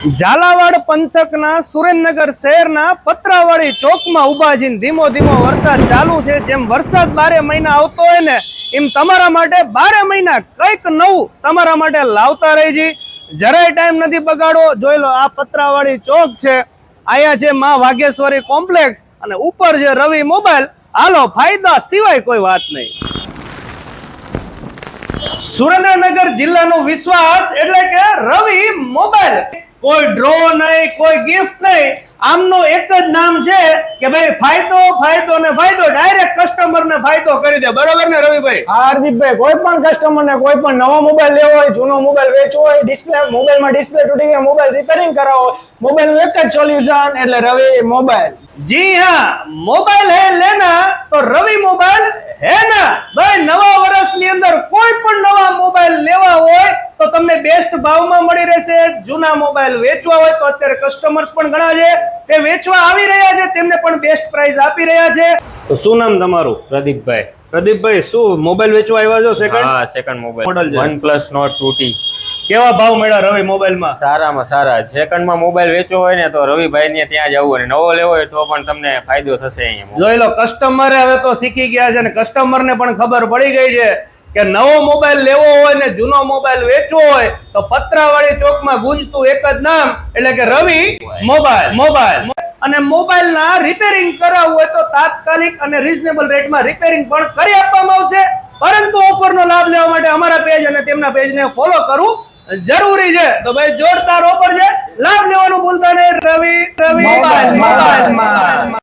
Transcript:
ઝાલાવાડ પંથકના સુરેન્દ્રનગર શહેરના પતરાવાડી ચોકમાં ઉભા છીએ। ધીમો ધીમો વરસાદ ચાલુ છે। જેમ વરસાદ 12 મહિના આવતો હોય ને એમ તમારા માટે 12 મહિના કંઈક નવું તમારા માટે લાવતા રહી જી। જરાય ટાઈમ નથી બગાડો। જોઈ લો આ પતરાવાડી ચોક છે, અહીંયા છે માં વાઘેશ્વરી કોમ્પ્લેક્સ અને ઉપર છે રવિ મોબાઈલ। હાલો ફાયદા સિવાય કોઈ વાત નહીં। સુરેન્દ્રનગર જિલ્લાનો વિશ્વાસ એટલે કે રવિ મોબાઈલ। કોઈ ડ્રો નહીં, કોઈ ગિફ્ટ નહીં, આમનું એક જ નામ છે કે ભાઈ ફાયદો ફાયદો ને ફાયદો। ડાયરેક્ટ કસ્ટમર ને ફાયદો કરી દે, બરોબર ને રવિભાઈ? હા હાર્દિકભાઈ, કોઈ પણ કસ્ટમર ને કોઈ પણ નવો મોબાઈલ લેવો હોય, જૂનો મોબાઈલ વેચવો હોય, ડિસ્પ્લે મોબાઈલમાં ડિસ્પ્લે તૂટી ગઈ, મોબાઈલ રિપેરિંગ કરાવવો હોય, મોબાઈલનું એક જ સોલ્યુશન એટલે રવિ મોબાઈલ। જી હા, મોબાઈલ હે લેના તો રવિ મોબાઈલ હે ના। ભાઈ નવા વર્ષની અંદર કોઈ પણ નવા મોબાઈલ લેવા હોય તો તમને બેસ્ટ ભાવમાં મળી રહેશે। જૂના મોબાઈલ વેચવા હોય તો અત્યારે કસ્ટમર્સ પણ ઘણા છે તે વેચવા આવી રહ્યા છે, તેમને પણ બેસ્ટ પ્રાઇસ આપી રહ્યા છે। તો શું નામ તમારું? પ્રદીપભાઈ। પ્રદીપભાઈ, શું મોબાઈલ વેચવા આવ્યા છો? સેકન્ડ? હા, સેકન્ડ મોબાઈલ મોડલ છે OnePlus Nord 2T। કેવા ભાવ મળ્યા રવિ મોબાઈલમાં? સારામાં સારા। સેકન્ડમાં મોબાઈલ વેચવો હોય ને તો રવિભાઈ ને ત્યાં જવું, અને નવો લેવો હોય તો પણ તમને ફાયદો થશે અહીંયા। જોઈ લો, કસ્ટમરે હવે તો શીખી ગયા છે અને કસ્ટમરને પણ ખબર પડી ગઈ છે કે નવો મોબાઈલ લેવો હોય ને જૂનો મોબાઈલ વેચવો હોય તો પતરાવાડી ચોકમાં ગુંજતું એક જ નામ એટલે કે રવિ મોબાઈલ। અને મોબાઈલ ના રિપેરિંગ કરાવવું હોય તો તાત્કાલિક અને રીઝનેબલ રેટમાં રિપેરિંગ પણ કરી આપવામાં આવશે। પરંતુ ઓફરનો લાભ લેવા માટે અમારા પેજ અને તેમના પેજને ફોલો કરવું જરૂરી છે। તો ભાઈ જોરદાર ઓફર છે, લાભ લેવાનું ભૂલતા નહીં। રવિ મોબાઈલ।